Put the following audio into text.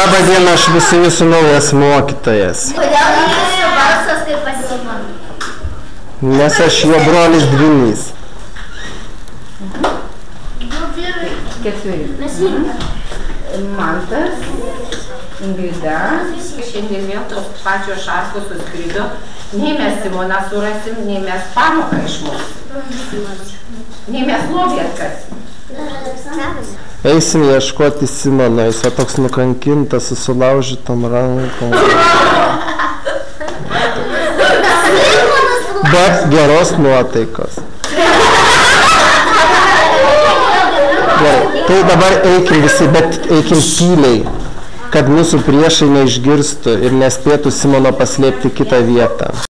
Labą dieną, aš visų jūsų naujas mokytojas. Kodėl jūsų balsas kaip pas Simoną? Nes aš jo brolis dvynys. Keturi. Mantas, Ingrida. Šiandien vėl tos pačios šarkos suskrido. Nei mes Simoną surasim, nei mes pamoką išmoks. Nei mes lobį atkasim. Eisim ieškoti Simono, jis va toks nukankintas, su sulaužytom rankom. Bet geros nuotaikos. Gerai, tai dabar eikim visi, bet eikim tyliai, kad mūsų priešai neišgirstų ir nespėtų Simono paslėpti kitą vietą.